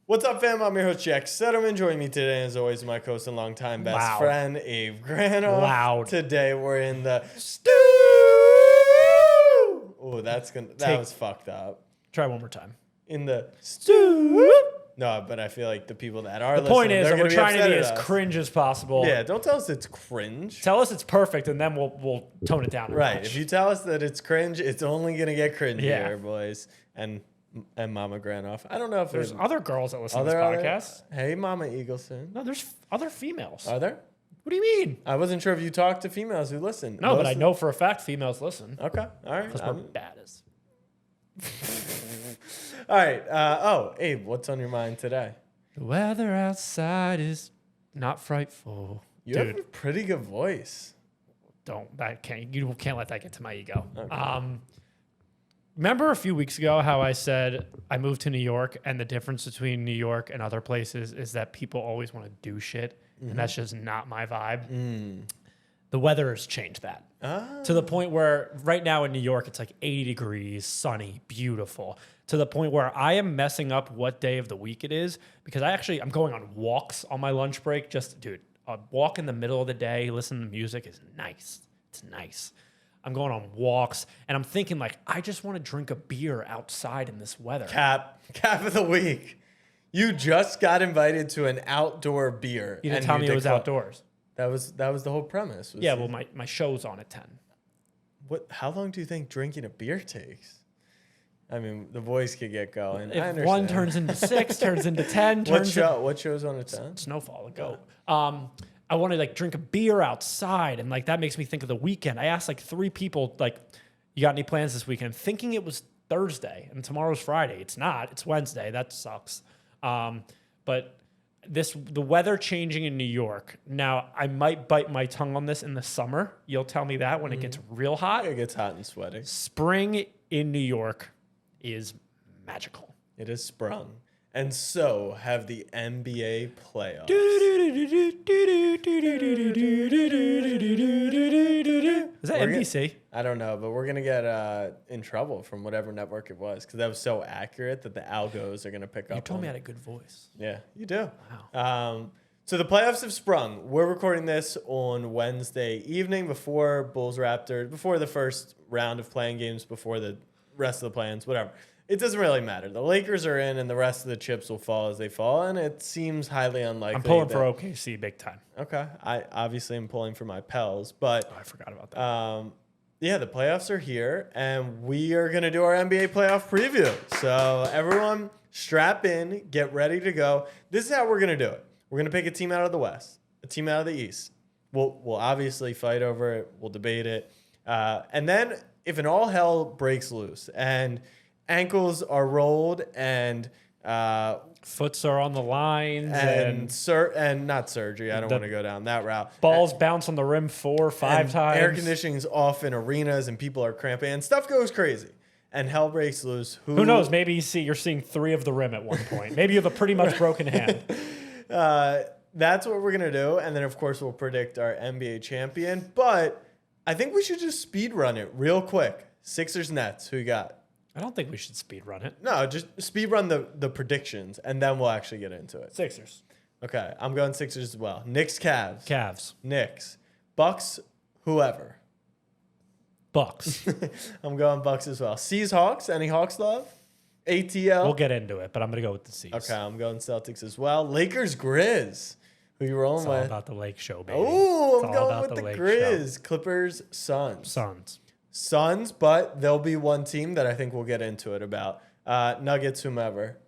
What's up, fam? I'm your host, Jack Settleman. Joining me today, as always, my co-host and longtime best friend, Abe Granoff. Loud. Today, we're in the stew. Oh, that was fucked up. Try one more time. In the stew. No, but I feel like the people that are listening, Point is that we're trying to be as as cringe as possible. Yeah, don't tell us it's cringe. Tell us it's perfect, and then we'll tone it down. Right. If you tell us that it's cringe, it's only gonna get cringier, boys. And Mama Granoff. I don't know if there's other girls that listen to this podcast. Hey, Mama Eagleson. No, there's other females. Are there? What do you mean? I wasn't sure if you talked to females who listen. No, but I know for a fact females listen. Okay. All right. Because we're badass. All right. Abe, what's on your mind today? The weather outside is not frightful. You have a pretty good voice. You can't let that get to my ego. Okay. Remember a few weeks ago how I said I moved to New York, and the difference between New York and other places is that people always want to do shit, and that's just not my vibe. The weather has changed that to the point where right now in New York it's like 80 degrees, sunny, beautiful, to the point where I am messing up what day of the week it is because I'm going on walks on my lunch break. A walk in the middle of the day, listening to music is nice. It's nice. I'm going on walks, and I'm thinking, I just want to drink a beer outside in this weather. Cap of the week. You just got invited to an outdoor beer. You didn't tell me it was outdoors. That was the whole premise. Well, my show's on at 10. How long do you think drinking a beer takes? I mean, the voice could get going. If one turns into 6, turns into 10. What show's on at 10? Snowfall. Go. I want to drink a beer outside, and that makes me think of the weekend. I asked 3 people, you got any plans this weekend? Thinking it was Thursday and tomorrow's Friday. It's not. It's Wednesday. That sucks. But the weather changing in New York. Now, I might bite my tongue on this in the summer. You'll tell me that when it gets real hot. It gets hot and sweaty. Spring in New York is magical. It has sprung. And so have the NBA playoffs. Is that NBC? I don't know, but we're going to get in trouble from whatever network it was because that was so accurate that the algos are going to pick up. You told me I had a good voice. Yeah, you do. Wow. So the playoffs have sprung. We're recording this on Wednesday evening before Bulls-Raptors, before the first round of playing games, before the rest of the play-ins, whatever. It doesn't really matter. The Lakers are in, and the rest of the chips will fall as they fall, and it seems highly unlikely. I'm pulling for OKC big time. Okay. I obviously am pulling for my Pels, but... I forgot about that. Yeah, the playoffs are here, and we are going to do our NBA playoff preview. So everyone strap in, get ready to go. This is how we're going to do it. We're going to pick a team out of the West, a team out of the East. We'll obviously fight over it. We'll debate it. And then if an all hell breaks loose and... ankles are rolled and foots are on the lines and not surgery. I don't want to go down that route. Balls bounce on the rim 4 or 5 times. Air conditioning's off in arenas and people are cramping and stuff goes crazy. And hell breaks loose. Who knows? Maybe you're seeing 3 of the rim at one point. Maybe you have a pretty much broken hand. That's what we're gonna do, and then of course we'll predict our NBA champion. But I think we should just speed run it real quick. Sixers Nets. Who you got? I don't think we should speed run it. No, just speed run the predictions, and then we'll actually get into it. Sixers. Okay, I'm going Sixers as well. Knicks, Cavs. Cavs. Knicks. Bucks, whoever. Bucks. I'm going Bucks as well. Seas, Hawks. Any Hawks love? ATL. We'll get into it, but I'm going to go with the Seas. Okay, I'm going Celtics as well. Lakers, Grizz. Who you rolling with? It's all about the Lake Show, baby. Oh, I'm going with the Grizz. Show. Clippers, Suns, but there'll be one team that I think we'll get into it about. Nuggets, whomever.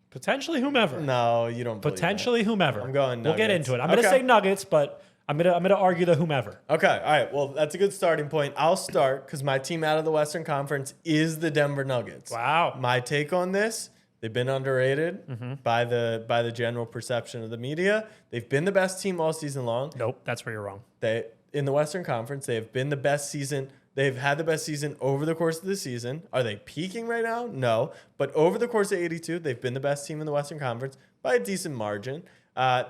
Potentially whomever. No, you don't. Potentially whomever. I'm going Nuggets. We'll get into it. I'm going to say Nuggets, but I'm gonna argue the whomever. Okay, all right. Well, that's a good starting point. I'll start because my team out of the Western Conference is the Denver Nuggets. Wow. My take on this: they've been underrated by the general perception of the media. They've been the best team all season long. Nope, that's where you're wrong. In the Western Conference, they have been the best season. They've had the best season over the course of the season. Are they peaking right now? No. But over the course of 82, they've been the best team in the Western Conference by a decent margin.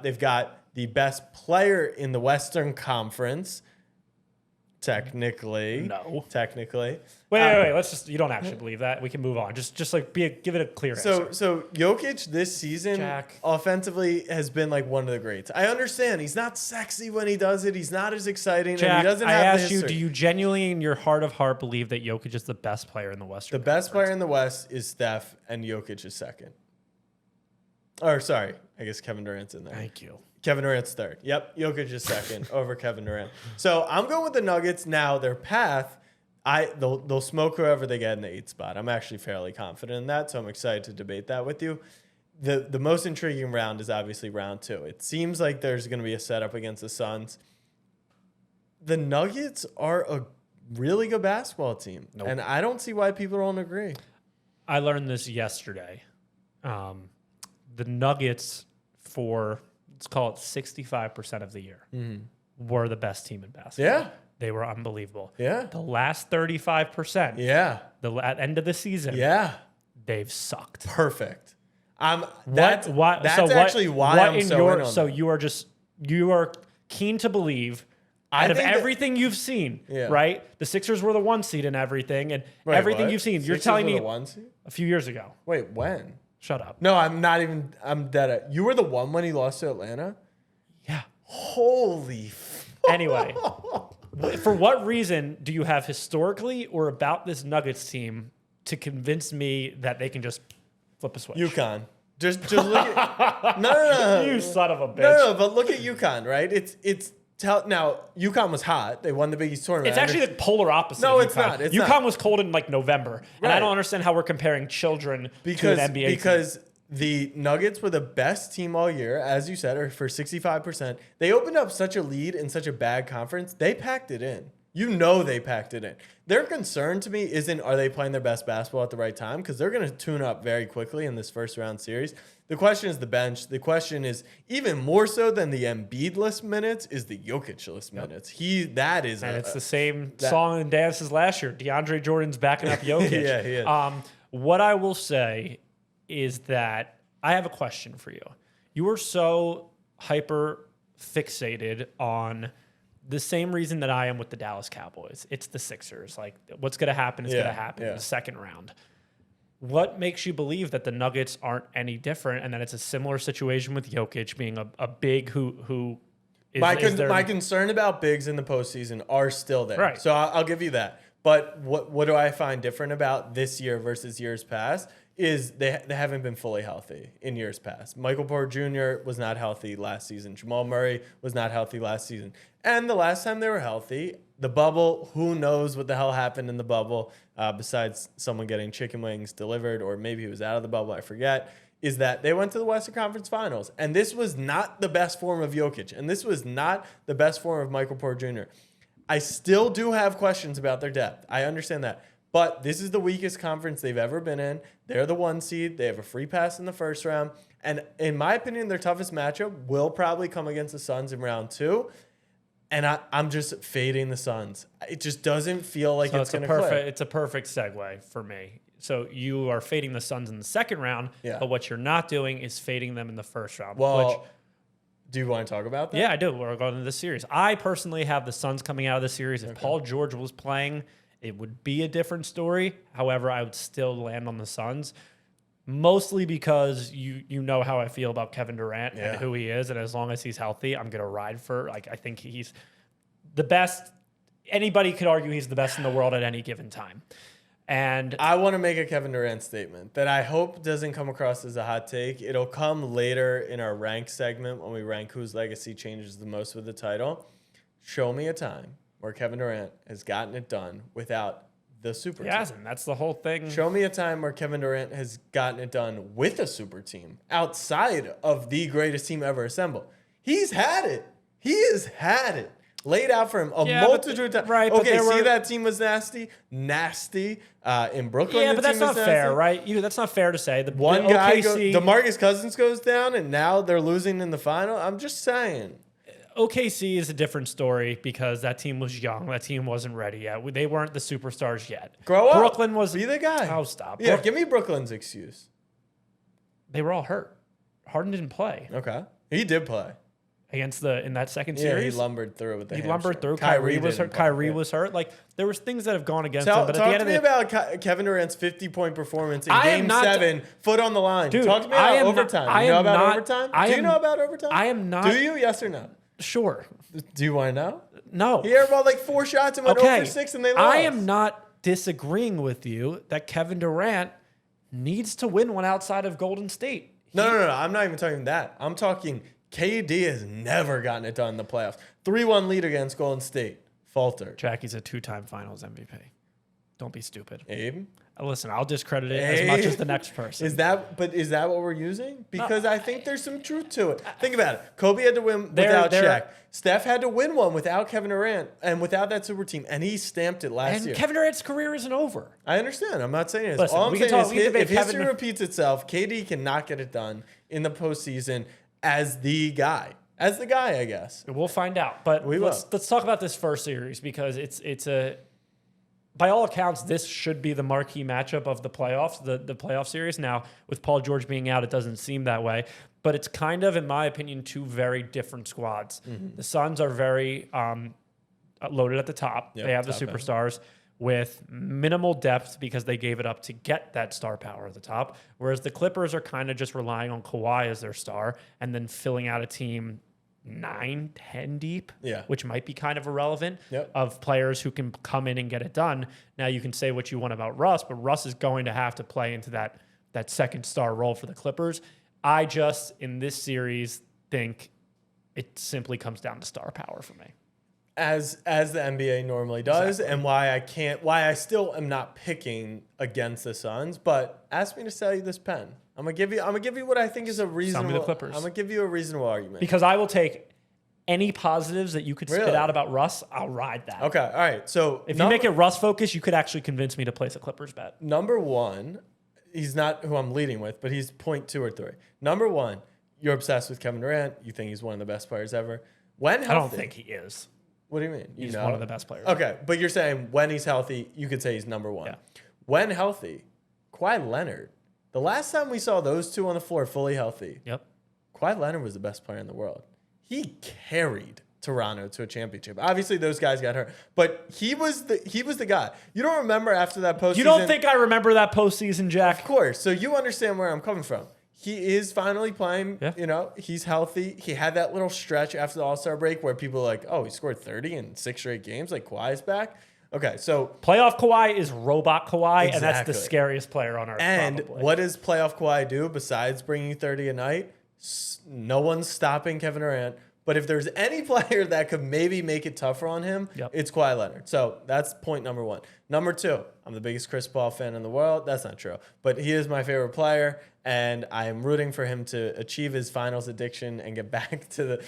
They've got the best player in the Western Conference Technically. No. Technically. Wait. Let's just. You don't actually believe that. We can move on. Just like give it a clear answer. So Jokic this season Jack. offensively has been like one of the greats. I understand he's not sexy when he does it. He's not as exciting. Jack, and he doesn't I have asked the you, history. do you genuinely in your heart of heart believe that Jokic is the best player in the Western The best Conference? player in the West is Steph, and Jokic is second. Or sorry, I guess Kevin Durant's in there. Thank you. Kevin Durant's third. Yep, Jokic is second over Kevin Durant. So I'm going with the Nuggets now. Their path, they'll smoke whoever they get in the 8th spot. I'm actually fairly confident in that, so I'm excited to debate that with you. The most intriguing round is obviously round 2. It seems like there's going to be a setup against the Suns. The Nuggets are a really good basketball team, and I don't see why people don't agree. I learned this yesterday. The Nuggets for, let's call it 65% of the year, were the best team in basketball. Yeah. They were unbelievable. Yeah. The last 35%, Yeah. At end of the season, Yeah. they've sucked. Perfect. That's So actually why I'm so in on So that. you are keen to believe out of think that- everything you've seen, Yeah. right? The Sixers were the 1 seed in everything, and Wait, everything what? you've seen. You're Sixers telling were me the 1 seed? a few years ago. Wait, when? Shut up. No, I'm not even. I'm dead. You were the 1 when he lost to Atlanta? Yeah. Holy. Anyway, for what reason do you have historically or about this Nuggets team to convince me that they can just flip a switch? UConn. Just look at. No. You son of a bitch. No, but look at UConn, right? Now, UConn was hot. They won the Big East tournament. It's actually the polar opposite. No, of it's UConn. not. It's UConn not. was cold in like November, and I Right. don't understand how we're comparing children to an NBA team. Because the Nuggets were the best team all year, as you said, or for 65%. They opened up such a lead in such a bad conference. They packed it in. You know they packed it in. Their concern to me isn't are they playing their best basketball at the right time, because they're going to tune up very quickly in this first round series. The question is the bench. The question is even more so than the Embiid-less minutes is the Jokic-less minutes. And it's the same song and dance as last year. DeAndre Jordan's backing up Jokic. Yeah, he is. What I will say is that I have a question for you. You are so hyper fixated on the same reason that I am with the Dallas Cowboys. It's the Sixers. Like, what's going to happen is going to happen in the second round. What makes you believe that the Nuggets aren't any different and that it's a similar situation with Jokic being a big who is my concern about bigs in the postseason are still there. Right. So I'll give you that. But what do I find different about this year versus years past is they haven't been fully healthy in years past. Michael Porter Jr. was not healthy last season. Jamal Murray was not healthy last season. And the last time they were healthy, the bubble, who knows what the hell happened in the bubble besides someone getting chicken wings delivered, or maybe he was out of the bubble, I forget, is that they went to the Western Conference Finals. And this was not the best form of Jokic. And this was not the best form of Michael Porter Jr. I still do have questions about their depth. I understand that. But this is the weakest conference they've ever been in. They're the 1 seed. They have a free pass in the first round. And in my opinion, their toughest matchup will probably come against the Suns in round 2. And I'm just fading the Suns. It just doesn't feel like it's going to click. It's a perfect segue for me. So you are fading the Suns in the second round, but what you're not doing is fading them in the first round. Well, do you want to talk about that? Yeah, I do. We're going into this series. I personally have the Suns coming out of the series. If Paul George was playing, it would be a different story. However, I would still land on the Suns, mostly because you know how I feel about Kevin Durant and who he is, and as long as he's healthy, I'm gonna ride for. Like, I think he's the best. Anybody could argue he's the best in the world at any given time. And I want to make a Kevin Durant statement that I hope doesn't come across as a hot take. It'll come later in our rank segment when we rank whose legacy changes the most with the title. Show me a time where Kevin Durant has gotten it done without the super team. He hasn't. That's the whole thing. Show me a time where Kevin Durant has gotten it done with a super team outside of the greatest team ever assembled. He's had it. He has had it. Laid out for him a multitude of times. Right, okay, see, that team was nasty. In Brooklyn, Yeah, the but that's team not was fair, nasty. right? That's not fair to say. The One guy, OKC, DeMarcus Cousins goes down, and now they're losing in the final. I'm just saying. OKC is a different story because that team was young. That team wasn't ready yet. They weren't the superstars yet. Grow up. Brooklyn was. Be the guy. Oh, stop. Yeah, give me Brooklyn's excuse. They were all hurt. Harden didn't play. Okay. He did play. in that second Yeah, series. he lumbered through with the hamstring. lumbered through. Kyrie was hurt. didn't play. Kyrie Yeah. was hurt. Like there was things that have gone against him. But at the Talk end to of me the about Kevin Durant's 50-point performance in I am Game not- 7, foot on the line. Dude, Talk to me I about am not- overtime. I You know am about not- overtime? I Do you am- know about overtime? I am not- Do you? Yes or no? sure. Do you want to know? No. He airballed like 4 shots and went Okay. 0 for 6 and they lost. I am not disagreeing with you that Kevin Durant needs to win one outside of Golden State. No. I'm not even talking that. I'm talking KD has never gotten it done in the playoffs. 3-1 lead against Golden State. Faltered. Jackie's a 2-time Finals MVP. Don't be stupid. Abe? Listen, I'll discredit it as much as the next person. Is that what we're using? Because I think there's some truth to it. Think about it. Kobe had to win without Shaq. Steph had to win one without Kevin Durant and without that super team, and he stamped it last year. Kevin Durant's career isn't over. I understand. I'm not saying it is. Listen, All I'm we can saying talk- we is can debate if history Kevin- repeats itself, KD cannot get it done in the postseason as the guy. As the guy, I guess. We'll find out. But We let's will. talk about this first series because it's a by all accounts, this should be the marquee matchup of the playoffs, the playoff series. Now, with Paul George being out, it doesn't seem that way. But it's kind of, in my opinion, two very different squads. Mm-hmm. The Suns are very loaded at the top. Yep, they have the top end. superstars with minimal depth because they gave it up to get that star power at the top. Whereas the Clippers are kind of just relying on Kawhi as their star and then filling out a team 9-10 deep, Yeah. which might be kind of irrelevant, Yep. of players who can come in and get it done. Now you can say what you want about Russ, but Russ is going to have to play into that second star role for the Clippers. I just, in this series, think it simply comes down to star power for me. As the NBA normally does, and why I still am not picking against the Suns, but ask me to sell you this pen. I'm gonna give you what I think is a reasonable. Clippers. I'm gonna give you a reasonable argument. Because I will take any positives that you could spit Really? out about Russ, I'll ride that. Okay, all right. So If you make it Russ focused, you could actually convince me to place a Clippers bet. number one, he's not who I'm leading with, but he's 0.2 or 3. Number one, you're obsessed with Kevin Durant. You think he's one of the best players ever. When healthy, I don't think he is. What do you mean? He's one of the best players. Okay, but you're saying when he's healthy, you could say he's number one. Yeah. When healthy, Kawhi Leonard. The last time we saw those two on the floor fully healthy, Yep. Kawhi Leonard was the best player in the world. He carried Toronto to a championship. Obviously, those guys got hurt, but he was the guy. You don't remember after that postseason? You don't think I remember that postseason, Jack? Of course. So you understand where I'm coming from. He is finally playing. Yeah. You know, he's healthy. He had that little stretch after the All-Star break where people were like, oh, he scored 30 in 6 straight games. Like, Kawhi's back. Okay, so Playoff Kawhi is robot Kawhi, and that's the Exactly. scariest player on earth. And probably. what does playoff Kawhi do besides bringing you 30 a night? No one's stopping Kevin Durant. But if there's any player that could maybe make it tougher on him, Yep. it's Kawhi Leonard. So that's point number one. Number two, I'm the biggest Chris Paul fan in the world. That's not true. But he is my favorite player, and I am rooting for him to achieve his finals addiction and get back to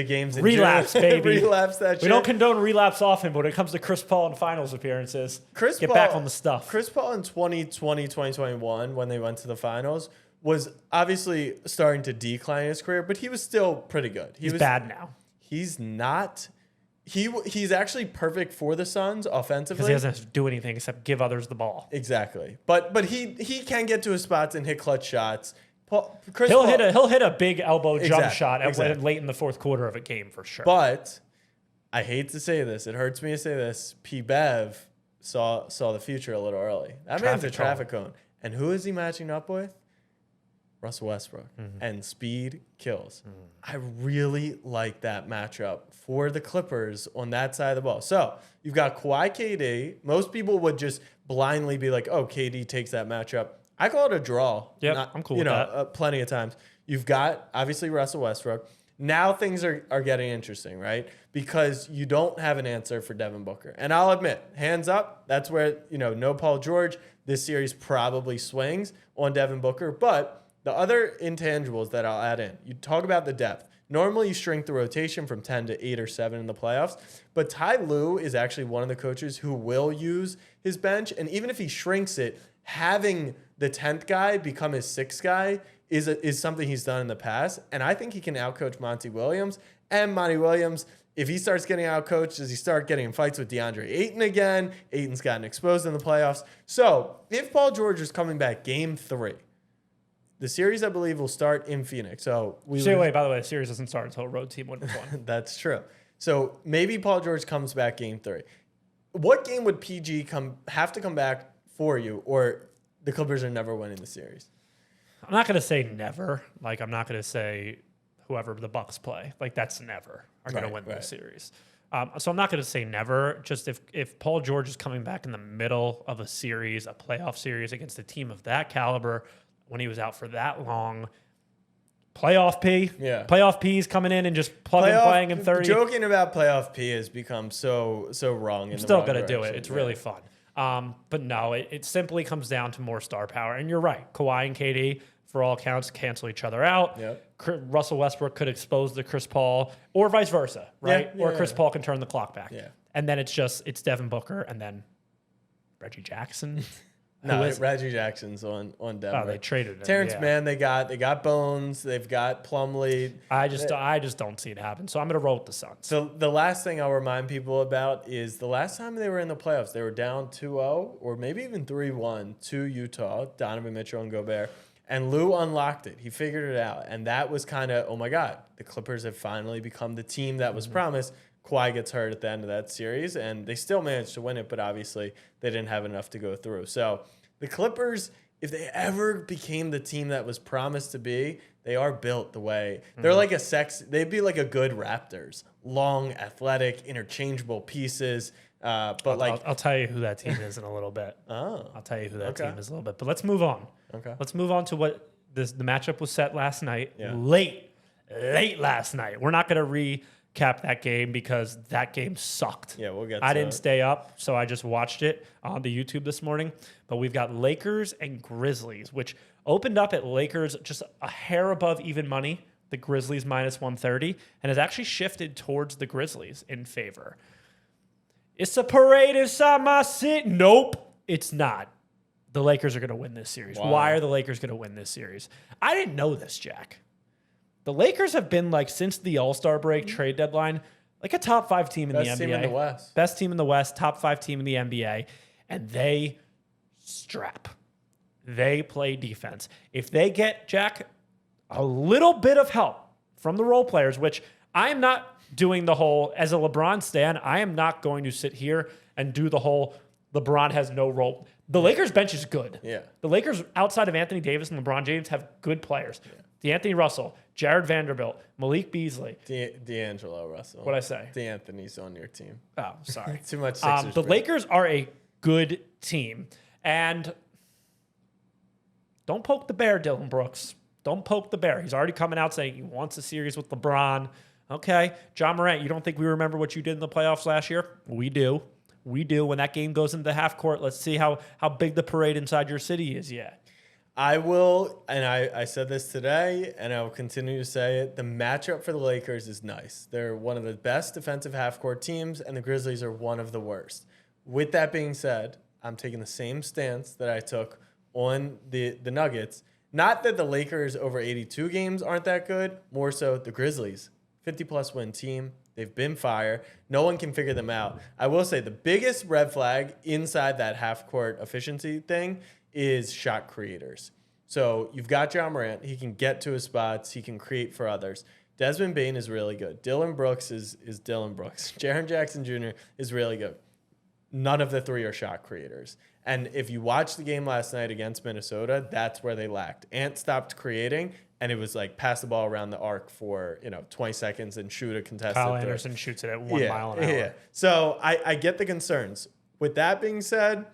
games in Relapse, June. baby. Relapse that shit. We don't condone relapse often, but when it comes to Chris Paul and finals appearances, get back on the stuff. Chris Paul in 2020, 2021, when they went to the finals, was obviously starting to decline in his career, but he was still pretty good. He's bad now He's not. He's actually perfect for the Suns offensively. because he doesn't have to do anything except give others the ball. Exactly. But he can get to his spots and hit clutch shots. He'll hit a big elbow jump Exactly, shot exactly. late in the fourth quarter of a game for sure. But I hate to say this. It hurts me to say this. P. Bev saw the future a little early. That man's a traffic cone. And who is he matching up with? Russell Westbrook. And speed kills. I really like that matchup for the Clippers on that side of the ball. So you've got Kawhi, KD. Most people would just blindly be like, oh, KD takes that matchup. I call it a draw. Yep, I'm cool with that. Plenty of times. You've got, obviously, Russell Westbrook. Now things are getting interesting, right? Because you don't have an answer for Devin Booker. And I'll admit, hands up, that's where, no Paul George, this series probably swings on Devin Booker. But the other intangibles that I'll add in, you talk about the depth. Normally, you shrink the rotation from 10 to 8 or 7 in the playoffs. But Ty Lue is actually one of the coaches who will use his bench. And even if he shrinks it, having the 10th guy become his 6th guy is something he's done in the past. And I think he can outcoach Monty Williams. And Monty Williams, if he starts getting outcoached, does he start getting in fights with DeAndre Ayton again? Ayton's gotten exposed in the playoffs. So if Paul George is coming back game 3, The series, I believe, will start in Phoenix. So By the way, the series doesn't start until a road team wins one. That's true. So maybe Paul George comes back game 3. What game would PG have to come back for you, or the Clippers are never winning the series? I'm not going to say never. Like, I'm not going to say whoever the Bucks play. Like, that's never are going to win the series. So I'm not going to say never. Just if Paul George is coming back in the middle of a series, a playoff series against a team of that caliber, when he was out for that long, playoff P. Yeah. Playoff P is coming in and just playing in 30. Joking about playoff P has become so wrong. I'm still going to do it. It's really fun. But no, it simply comes down to more star power. And you're right. Kawhi and KD, for all accounts, cancel each other out. Yep. Russell Westbrook could expose the Chris Paul, or vice versa, right? Or Chris Paul can turn the clock back. Yeah. And then it's Devin Booker and then Reggie Jackson. No, Reggie Jackson's on Denver. Oh, they traded him. Terrence Mann, they got Bones, they've got Plumlee. I just don't see it happen. So I'm gonna roll with the Suns. So the last thing I'll remind people about is the last time they were in the playoffs, they were down 2-0 or maybe even 3-1 to Utah, Donovan Mitchell and Gobert. And Lou unlocked it. He figured it out. And that was kind of, oh my God, the Clippers have finally become the team that was promised. Kawhi gets hurt at the end of that series, and they still managed to win it, but obviously they didn't have enough to go through. So the Clippers, if they ever became the team that was promised to be, they are built the way. They're like they'd be like a good Raptors. Long, athletic, interchangeable pieces. But I'll tell you who that team is in a little bit. I'll tell you who that team is in a little bit. But let's move on. Okay. Let's move on to what the matchup was set last night. Yeah. Late last night. We're not going to recap that game because that game sucked. Yeah, we'll get to I didn't stay up, so I just watched it on the YouTube this morning. But we've got Lakers and Grizzlies, which opened up at Lakers just a hair above even money. The Grizzlies minus 130, and has actually shifted towards the Grizzlies in favor. It's a parade inside my city. Nope, it's not. The Lakers are going to win this series. Wow. Why are the Lakers going to win this series? I didn't know this, Jack. The Lakers have been, like, since the All-Star break trade deadline, like a top 5 team in the NBA. Best team in the West. Best team in the West, top 5 team in the NBA. And they strap. They play defense. If they get, Jack, a little bit of help from the role players, which I am not doing the whole, as a LeBron stan, I am not going to sit here and do the whole LeBron has no role. The Lakers bench is good. Yeah. The Lakers, outside of Anthony Davis and LeBron James, have good players. Yeah. DeAnthony Russell, Jared Vanderbilt, Malik Beasley. D'Angelo Russell. What'd I say? DeAnthony's on your team. Oh, sorry. Too much Sixers. The Lakers are a good team. And don't poke the bear, Dylan Brooks. Don't poke the bear. He's already coming out saying he wants a series with LeBron. Okay. John Morant, you don't think we remember what you did in the playoffs last year? We do. We do. When that game goes into half court, let's see how big the parade inside your city is. Yeah. I will, and I said this today, and I will continue to say it. The matchup for the Lakers is nice. They're one of the best defensive half-court teams, and the Grizzlies are one of the worst. With that being said, I'm taking the same stance that I took on the Nuggets. Not that the Lakers over 82 games aren't that good, more so the Grizzlies. 50-plus win team. They've been fire. No one can figure them out. I will say the biggest red flag inside that half-court efficiency thing is shot creators. So you've got John Morant. He can get to his spots. He can create for others. Desmond Bane is really good. Dylan Brooks is Dylan Brooks. Jaren Jackson Jr. is really good. None of the three are shot creators. And if you watch the game last night against Minnesota, that's where they lacked. Ant stopped creating, and it was like pass the ball around the arc for 20 seconds and shoot a contested Kyle three. Anderson shoots it at 1 mile an hour. Yeah. So I get the concerns. With that being said,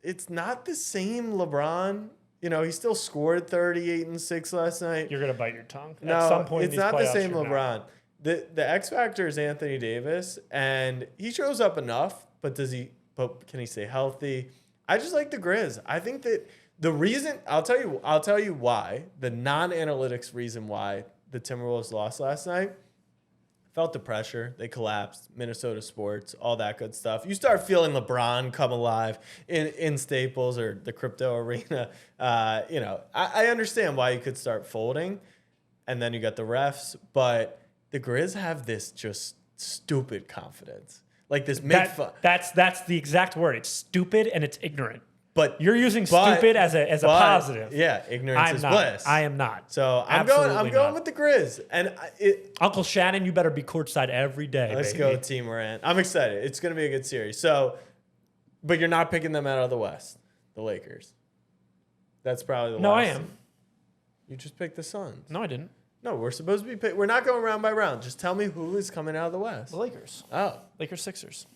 it's not the same LeBron. He still scored 38 and 6 last night. You're going to bite your tongue. No, at some point it's not the same LeBron. The X factor is Anthony Davis, and he shows up enough, but can he stay healthy? I just like the Grizz. I think that the reason, I'll tell you why, the non-analytics reason why the Timberwolves lost last night. Felt the pressure. They collapsed. Minnesota sports, all that good stuff. You start feeling LeBron come alive in Staples or the crypto arena. I understand why you could start folding, and then you got the refs. But the Grizz have this just stupid confidence, like this make fun. That's the exact word. It's stupid and it's ignorant. But You're using stupid as a positive. Yeah, ignorance I'm is not. bliss. I am not. So I'm Absolutely going not. with the Grizz. And Uncle Shannon, you better be courtside every day. let's baby. go Team Morant. I'm excited. It's going to be a good series. So, but you're not picking them out of the West, the Lakers. That's probably the No, I last am. team. You just picked the Suns. No, I didn't. No, we're supposed to be we're not going round by round. Just tell me who is coming out of the West. The Lakers. Oh, Lakers, Sixers.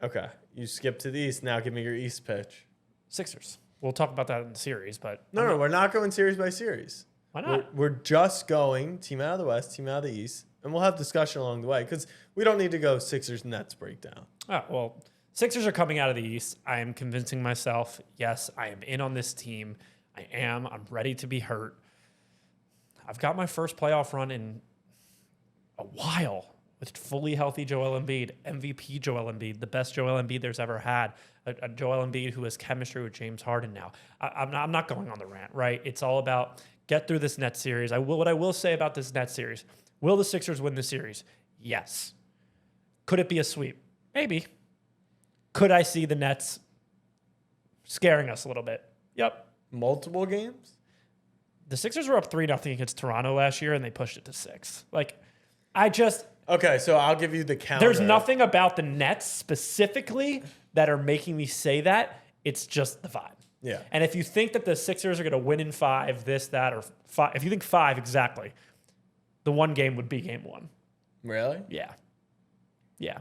okay. You skipped to the East. Now give me your East pitch. Sixers. We'll talk about that in the series, but No, we're not going series by series. why not? We're just going team out of the West, team out of the East, and we'll have discussion along the way because we don't need to go Sixers Nets breakdown. Oh, well, Sixers are coming out of the East. I am convincing myself, yes, I am in on this team. I am. I'm ready to be hurt. I've got my first playoff run in a while with fully healthy Joel Embiid, MVP Joel Embiid, the best Joel Embiid there's ever had, a Joel Embiid who has chemistry with James Harden now. I'm not going on the rant, right? It's all about get through this Nets series. What I will say about this Nets series, will the Sixers win the series? Yes. Could it be a sweep? Maybe. Could I see the Nets scaring us a little bit? Yep. Multiple games? The Sixers were up 3-0 against Toronto last year, and they pushed it to 6. Okay, so I'll give you the counter. There's nothing about the Nets specifically that are making me say that. It's just the vibe. Yeah. And if you think that the Sixers are going to win in 5, this, that, or 5, if you think 5 exactly, the one game would be game 1. Really? Yeah. Yeah.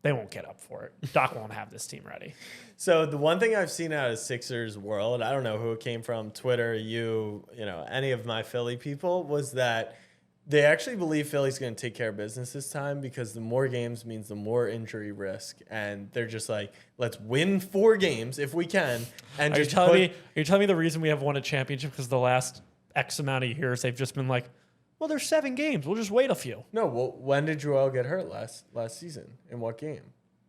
They won't get up for it. Doc won't have this team ready. So the one thing I've seen out of Sixers world, I don't know who it came from, Twitter, you know, any of my Philly people, was that they actually believe Philly's going to take care of business this time because the more games means the more injury risk. And they're just like, let's win 4 games if we can. And Are you just telling me the reason we have won a championship because the last X amount of years they've just been like, well, there's 7 games. We'll just wait a few. No, well, when did Joel get hurt last season? In what game?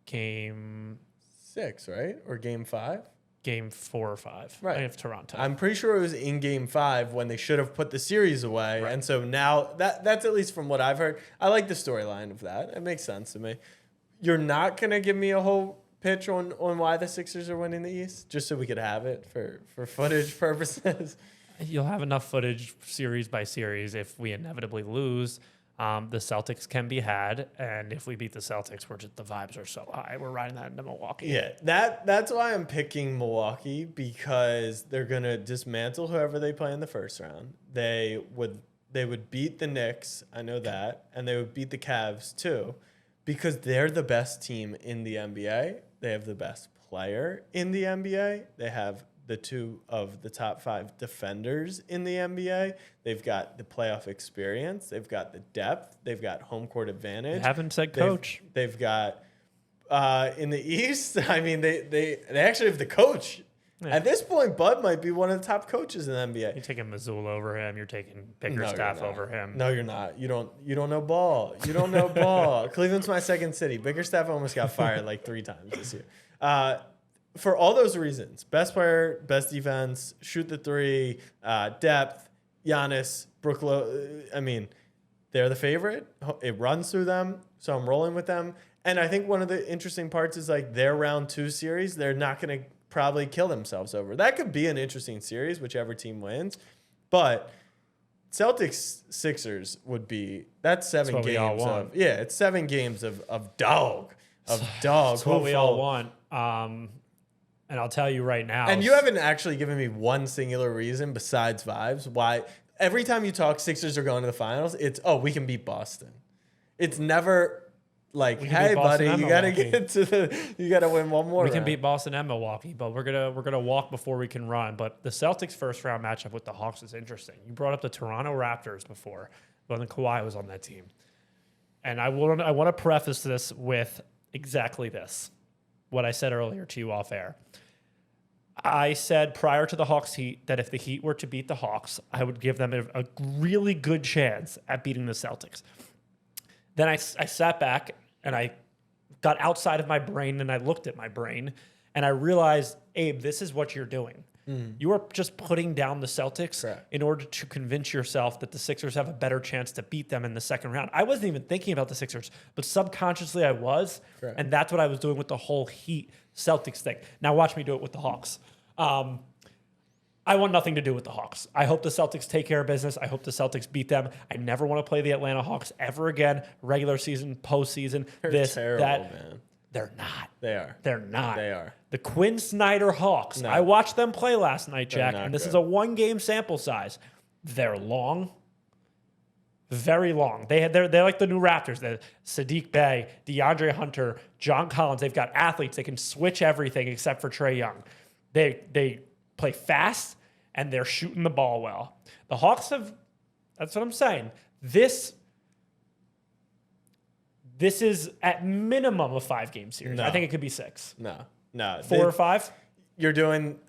Game 6, right? Or game 5? Game 4 or 5. Right. Of Toronto. I'm pretty sure it was in game 5 when they should have put the series away. Right. And so now that's at least from what I've heard. I like the storyline of that. It makes sense to me. You're not going to give me a whole pitch on why the Sixers are winning the East, just so we could have it for footage purposes. You'll have enough footage series by series if we inevitably lose. The Celtics can be had, and if we beat the Celtics, the vibes are so high. We're riding that into Milwaukee. Yeah, that's why I'm picking Milwaukee, because they're gonna dismantle whoever they play in the first round. They would beat the Knicks, I know that, and they would beat the Cavs too, because they're the best team in the NBA. They have the best player in the NBA. They have the 2 of the top 5 defenders in the NBA. They've got the playoff experience. They've got the depth. They've got home court advantage. You haven't said coach. They've got in the East. I mean, they actually have the coach. Yeah. At this point, Bud might be one of the top coaches in the NBA. You're taking Mazzulla over him. You're taking Bickerstaff over him. No, you're not. You don't know ball. You don't know ball. Cleveland's my second city. Bickerstaff almost got fired like 3 times this year. For all those reasons, best player, best defense, shoot the 3, depth, Giannis, I mean, they're the favorite. It runs through them, so I'm rolling with them. And I think one of the interesting parts is like their round 2 series, they're not going to probably kill themselves over. That could be an interesting series, whichever team wins. But Celtics Sixers would be, that's 7 games of, yeah, it's 7 games of dog. That's what we all want. And I'll tell you right now. And you haven't actually given me one singular reason besides vibes why every time you talk Sixers are going to the finals, it's, oh, we can beat Boston. It's never like, hey, buddy, you got to get to you got to win one more. We can beat Boston and Milwaukee, but we're gonna walk before we can run. But the Celtics first round matchup with the Hawks is interesting. You brought up the Toronto Raptors before, when Kawhi was on that team. And I want to preface this with exactly this. What I said earlier to you off air. I said prior to the Hawks Heat that if the Heat were to beat the Hawks, I would give them a really good chance at beating the Celtics. Then I sat back and I got outside of my brain and I looked at my brain and I realized, Abe, this is what you're doing. You are just putting down the Celtics in order to convince yourself that the Sixers have a better chance to beat them in the second round. I wasn't even thinking about the Sixers, but subconsciously I was. And that's what I was doing with the whole Heat Celtics thing. Now watch me do it with the Hawks. I want nothing to do with the Hawks. I hope the Celtics take care of business. I hope the Celtics beat them. I never want to play the Atlanta Hawks ever again. Regular season, postseason, They're terrible, man. They're not. They are. They're not. They are. The Quinn Snyder Hawks. No. I watched them play last night, They're Jack, not and this good. is a 1-game sample size. They're long. Very long. They're like the new Raptors. They're Sadiq Bey, DeAndre Hunter, John Collins. They've got athletes. They can switch everything except for Trae Young. They play fast, and they're shooting the ball well. The Hawks have, that's what I'm saying. This is at minimum a 5-game series. No. I think it could be 6. No. 4 or 5? You're doing,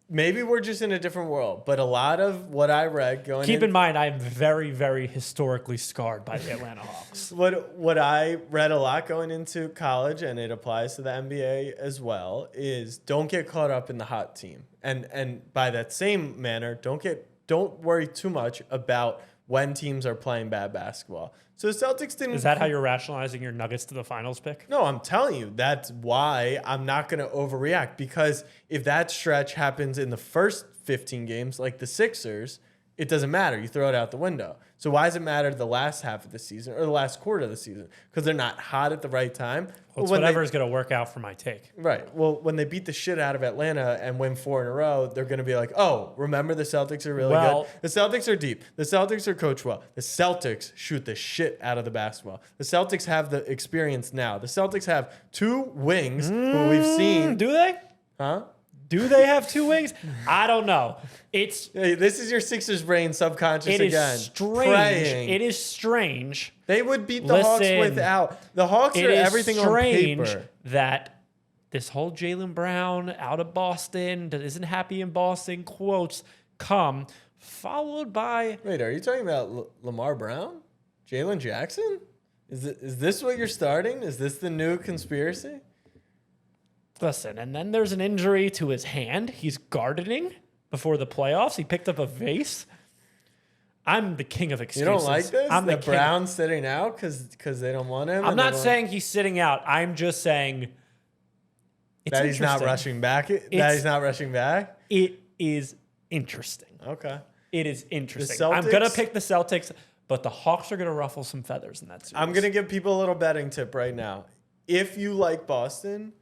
maybe we're just in a different world, but a lot of what I read going Keep in mind, I am very, very historically scarred by the Atlanta Hawks. What I read a lot going into college, and it applies to the NBA as well, is don't get caught up in the hot team. And by that same manner, don't worry too much about when teams are playing bad basketball. So the Celtics didn't. Is that how you're rationalizing your Nuggets to the finals pick? No, I'm telling you, that's why I'm not going to overreact, because if that stretch happens in the first 15 games, like the Sixers, it doesn't matter. You throw it out the window. So why does it matter the last half of the season or the last quarter of the season? Because they're not hot at the right time. Well, it's whatever is going to work out for my take. Right. Well, when they beat the shit out of Atlanta and win 4 in a row, they're going to be like, oh, remember the Celtics are really good? The Celtics are deep. The Celtics are coached well. The Celtics shoot the shit out of the basketball. The Celtics have the experience now. The Celtics have 2 wings who we've seen. Do they? Huh? Do they have 2 wings? I don't know. Hey, this is your Sixers brain subconscious it again. Is strange. Praying. It is strange. They would beat the Hawks without. The Hawks are everything on paper. That this whole Jaylen Brown out of Boston, that isn't happy in Boston, quotes come, followed by... Wait, are you talking about Lamar Brown? Jalen Jackson? Is this what you're starting? Is this the new conspiracy? Listen, and then there's an injury to his hand. He's gardening before the playoffs. He picked up a vase. I'm the king of excuses. You don't like this? I'm that Brown's sitting out because they don't want him? I'm not saying he's sitting out. I'm just saying that he's not rushing back? That he's not rushing back? It is interesting. Okay. It is interesting. I'm going to pick the Celtics, but the Hawks are going to ruffle some feathers in that series. I'm going to give people a little betting tip right now. If you like Boston...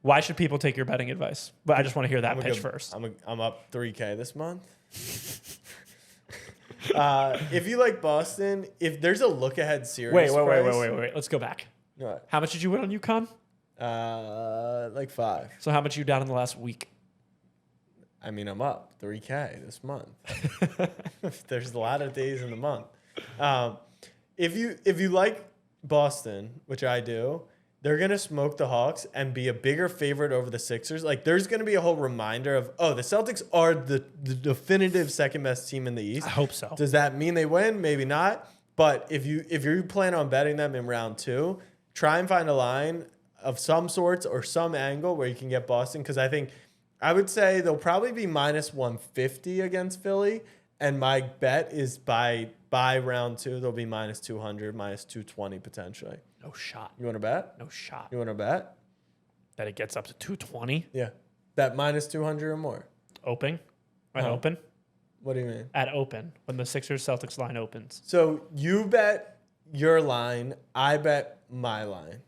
Why should people take your betting advice? But I just want to hear that pitch first. I'm up $3K this month. If you like Boston, if there's a look-ahead series... Wait. Let's go back. What? How much did you win on UConn? Like 5. So how much are you down in the last week? I mean, I'm up $3K this month. There's a lot of days in the month. If you like Boston, which I do... They're going to smoke the Hawks and be a bigger favorite over the Sixers. Like, there's going to be a whole reminder of, oh, the Celtics are the definitive second-best team in the East. I hope so. Does that mean they win? Maybe not. But if you plan on betting them in round 2, try and find a line of some sorts or some angle where you can get Boston. Because I would say they'll probably be minus 150 against Philly. And my bet is by round 2, they'll be minus 200, minus 220 potentially. No shot. You want to bet? No shot. You want to bet? That it gets up to 220? Yeah. That minus 200 or more. Open? At open? What do you mean? At open, when the Sixers-Celtics line opens. So you bet your line, I bet my line.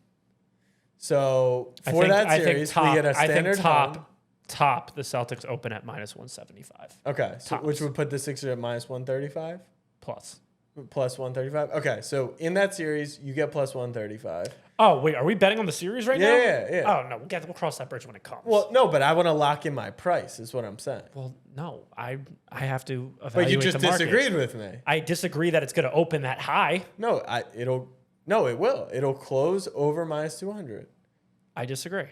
So for that series, we get a standard top, the Celtics open at minus 175. Okay, so which would put the Sixers at minus 135? Plus 135? Okay, so in that series, you get plus 135. Oh, wait, are we betting on the series right now? Yeah. Oh, no, we'll cross that bridge when it comes. Well, no, but I want to lock in my price, is what I'm saying. Well, no, I have to evaluate But you just the market. disagreed with me. I disagree that it's going to open that high. No, it will. It'll close over minus 200. I disagree.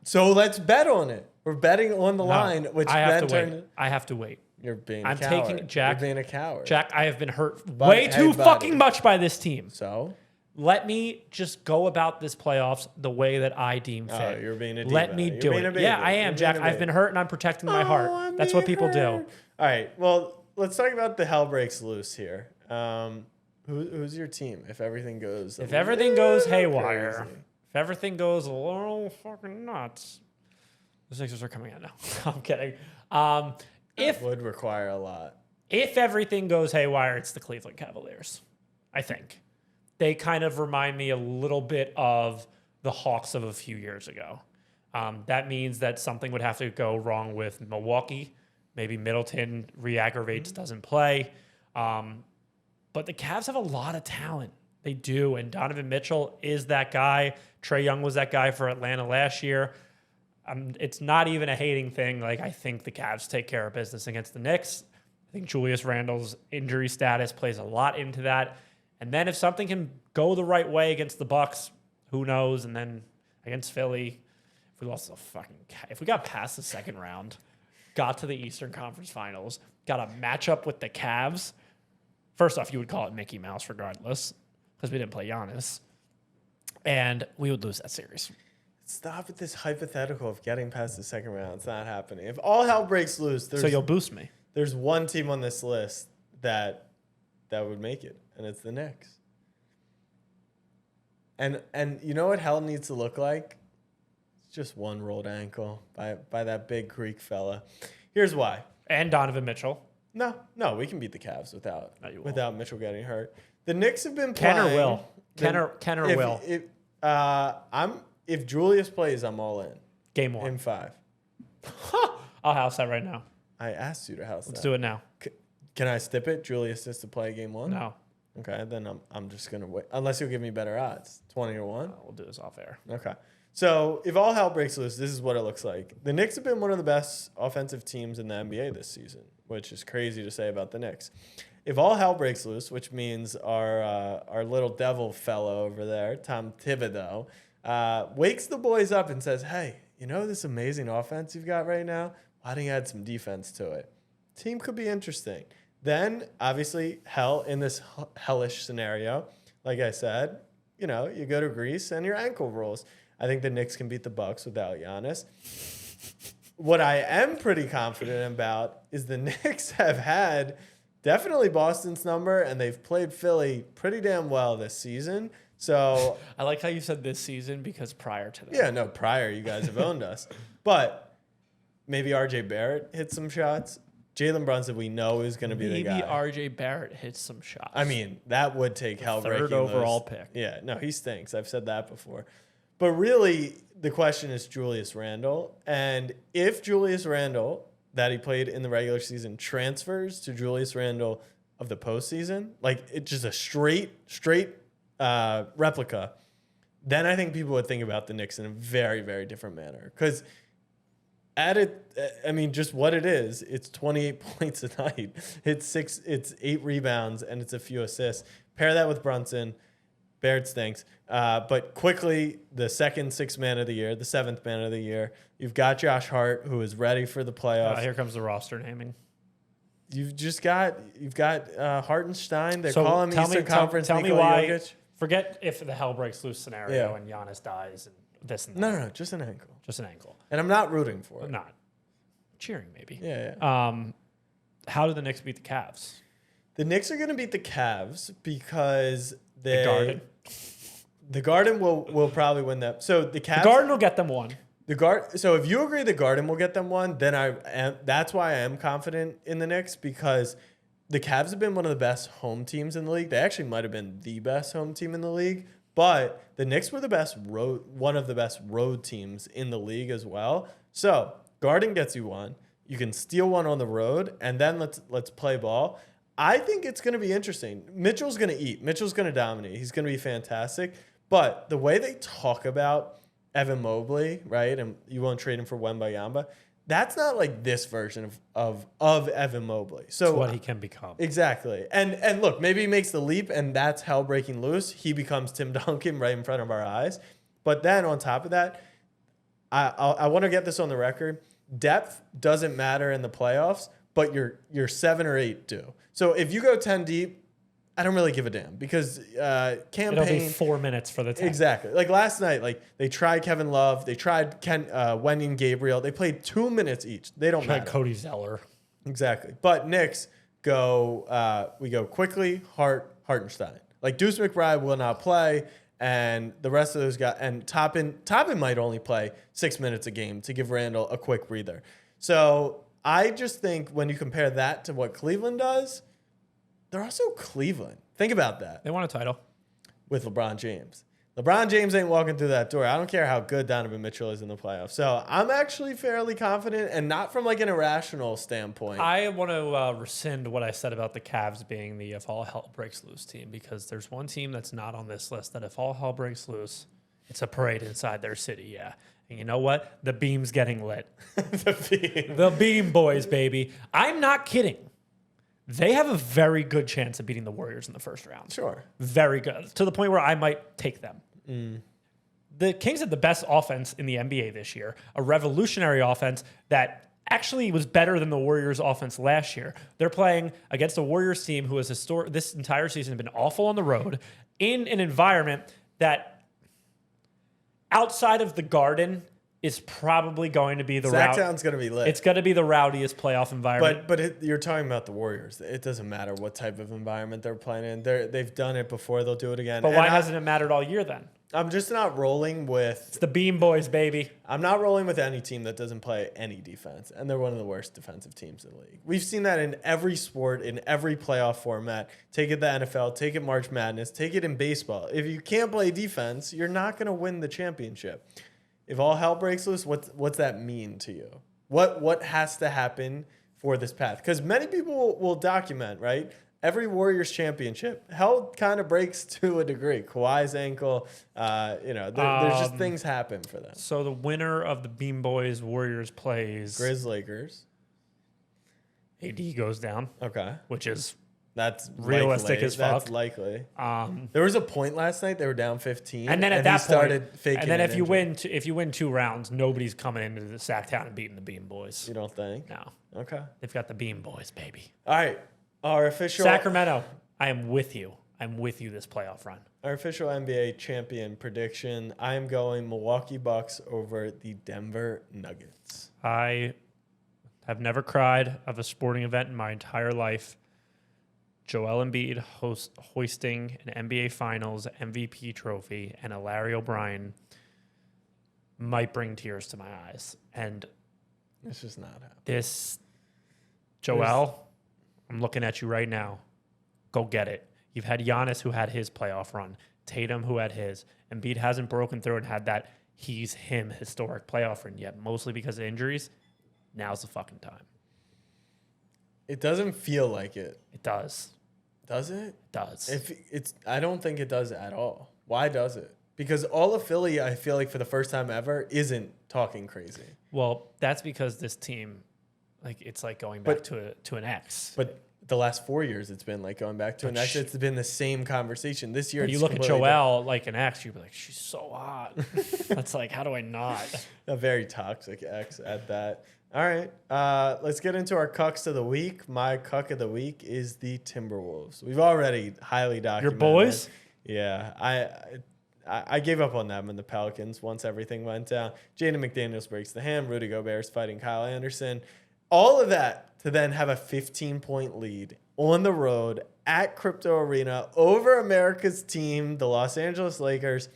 So let's bet on it. We're betting on the line, which I have then to wait. I have to wait. You're being a coward. You're being a coward. Jack, I have been hurt way too fucking much by this team. So? Let me just go about this playoffs the way that I deem fit. Oh, you're being a diva. Let me do it. Yeah, I am, Jack. I've been hurt and I'm protecting my heart. That's what people do. All right. Well, let's talk about the hell breaks loose here. Who's your team if everything goes haywire, crazy? if everything goes a little fucking nuts, The Sixers are coming out now. I'm kidding. It would require a lot. If everything goes haywire, it's the Cleveland Cavaliers, I think. They kind of remind me a little bit of the Hawks of a few years ago. That means that something would have to go wrong with Milwaukee. Maybe Middleton re-aggravates, doesn't play. But the Cavs have a lot of talent. They do. And Donovan Mitchell is that guy. Trae Young was that guy for Atlanta last year. It's not even a hating thing. Like, I think the Cavs take care of business against the Knicks. I think Julius Randle's injury status plays a lot into that. And then if something can go the right way against the Bucks, who knows? And then against Philly, if we got past the second round, got to the Eastern Conference Finals, got a matchup with the Cavs. First off, you would call it Mickey Mouse regardless, because we didn't play Giannis. And we would lose that series. Stop with this hypothetical of getting past the second round. It's not happening. If all hell breaks loose, So you'll boost me. There's one team on this list that would make it, and it's the Knicks. And you know what hell needs to look like? It's just one rolled ankle by that big Greek fella. Here's why. And Donovan Mitchell. No, we can beat the Cavs without Mitchell getting hurt. The Knicks have been Ken playing. or Will. Ken or Will. If Julius plays, I'm all in. Game 1. In 5. I'll house that right now. I asked you to house Let's that. do it now. Can I stip it? Julius is to play game 1? No. Okay, then I'm just gonna wait. Unless you'll give me better odds. 20 or 1? We'll do this off air. Okay. So if all hell breaks loose, this is what it looks like. The Knicks have been one of the best offensive teams in the NBA this season, which is crazy to say about the Knicks. If all hell breaks loose, which means our little devil fellow over there, Tom Thibodeau, wakes the boys up and says, hey, you know this amazing offense you've got right now? Why don't you add some defense to it? Team could be interesting. Then, obviously, hell in this hellish scenario, like I said, you go to Greece and your ankle rolls. I think the Knicks can beat the Bucks without Giannis. What I am pretty confident about is the Knicks have had definitely Boston's number, and they've played Philly pretty damn well this season. So I like how you said this season because prior to that. Yeah, no, prior you guys have owned us. But maybe RJ Barrett hits some shots. Jalen Brunson, we know, is going to be the guy. Maybe RJ Barrett hits some shots. I mean, that would take hell breaking. Third overall pick. Yeah, no, he stinks. I've said that before. But really, the question is Julius Randle. And if Julius Randle, that he played in the regular season, transfers to Julius Randle of the postseason, like it's just a straight replica, then I think people would think about the Knicks in a very, very different manner. Because just what it is, it's 28 points a night. It's 8 rebounds, and it's a few assists. Pair that with Brunson. Barrett stinks. But quickly, the second 6th man of the year, the 7th man of the year. You've got Josh Hart, who is ready for the playoffs. Here comes the roster naming. You've got Hartenstein. They're calling him Eastern Conference. Tell me Nikola why. Jokic. Forget if the hell breaks loose scenario and Giannis dies and this and that. No, just an ankle. Just an ankle. And I'm not rooting for it. I'm not. Cheering, maybe. Yeah. How do the Knicks beat the Cavs? The Knicks are going to beat the Cavs because The Garden. The Garden will probably win that. So the Cavs. The Garden will get them one. So if you agree the Garden will get them one, then that's why I am confident in the Knicks, because the Cavs have been one of the best home teams in the league. They actually might have been the best home team in the league, but the Knicks were one of the best road teams in the league as well. So Garden gets you one. You can steal one on the road, and then let's play ball. I think it's going to be interesting. Mitchell's going to eat. Mitchell's going to dominate. He's going to be fantastic. But the way they talk about Evan Mobley, right, and you won't trade him for Wembanyama, that's not like this version of Evan Mobley. So it's what he can become. Exactly. And look, maybe he makes the leap, and that's hell breaking loose. He becomes Tim Duncan right in front of our eyes. But then on top of that, I want to get this on the record. Depth doesn't matter in the playoffs, but your 7 or 8 do. So if you go 10 deep, I don't really give a damn, because campaign. It'll be 4 minutes for the 10. Exactly. Like last night, they tried Kevin Love, they tried Wendy and Gabriel. They played 2 minutes each. They don't matter. Cody Zeller. Exactly. But Knicks we go quickly, Hartenstein. Like Deuce McBride will not play, and the rest of those guys, and Toppin might only play 6 minutes a game to give Randall a quick breather. So I just think when you compare that to what Cleveland does, they're also Cleveland. Think about that. They won a title With LeBron James. LeBron James ain't walking through that door. I don't care how good Donovan Mitchell is in the playoffs. So I'm actually fairly confident, and not from like an irrational standpoint. I want to rescind what I said about the Cavs being the if all hell breaks loose team, because there's one team that's not on this list that if all hell breaks loose, it's a parade inside their city. Yeah. And you know what? The beam's getting lit. The beam boys, baby. I'm not kidding. They have a very good chance of beating the Warriors in the first round. Sure. Very good. To the point where I might take them. The Kings had the best offense in the NBA this year, a revolutionary offense that actually was better than the Warriors' offense last year. They're playing against a Warriors team who has this entire season been awful on the road in an environment that outside of the Garden is probably going to be the Sacktown's going to be lit. It's going to be the rowdiest playoff environment. But you're talking about the Warriors. It doesn't matter what type of environment they're playing in. They've done it before. They'll do it again. But why hasn't it mattered all year then? I'm just not rolling with... It's the Beam Boys, baby. I'm not rolling with any team that doesn't play any defense, and they're one of the worst defensive teams in the league. We've seen that in every sport, in every playoff format. Take it the NFL, take it March Madness, take it in baseball. If you can't play defense, you're not going to win the championship. If all hell breaks loose, what's that mean to you? What has to happen for this path? Because many people will document, right? Every Warriors championship, hell kind of breaks to a degree. Kawhi's ankle, there's just things happen for them. So the winner of the Beam Boys Warriors plays Grizz Lakers. AD goes down. Okay. Which is That's realistic likely. as fuck. That's likely. There was a point last night. They were down 15. And then at that started point, faking and then an if you injury. win, if you win 2 rounds, nobody's coming into the Sacktown and beating the Beam Boys. You don't think? No, Okay. they've got the Beam Boys, baby. All right. Our official Sacramento, I am with you. I'm with you this playoff run. Our official NBA champion prediction. I am going Milwaukee Bucks over the Denver Nuggets. I have never cried of a sporting event in my entire life. Joel Embiid hoisting an NBA Finals MVP trophy and a Larry O'Brien might bring tears to my eyes. And It's just not happening. this, Joel, I'm looking at you right now. Go get it. You've had Giannis who had his playoff run, Tatum who had his. Embiid hasn't broken through and had that he's him historic playoff run yet, mostly because of injuries. Now's the fucking time. It doesn't feel like it. It does. Does it? It does. I don't think it does at all. Why does it? Because all of Philly, I feel like for the first time ever, isn't talking crazy. Well, that's because this team, like, it's like going back to an ex. But the last 4 years, it's been like going back to an ex. It's been the same conversation. This year, When you it's look at completely Joelle like an ex, you'd be like, she's so hot. That's like, how do I not? a very toxic ex at that. All right, let's get into our cucks of the week. My cuck of the week is the Timberwolves. We've already highly documented. Your boys? Yeah, I gave up on them and the Pelicans once everything went down. Jaden McDaniels breaks the hand. Rudy Gobert's fighting Kyle Anderson. All of that to then have a 15-point lead on the road at Crypto Arena over America's team, the Los Angeles Lakers.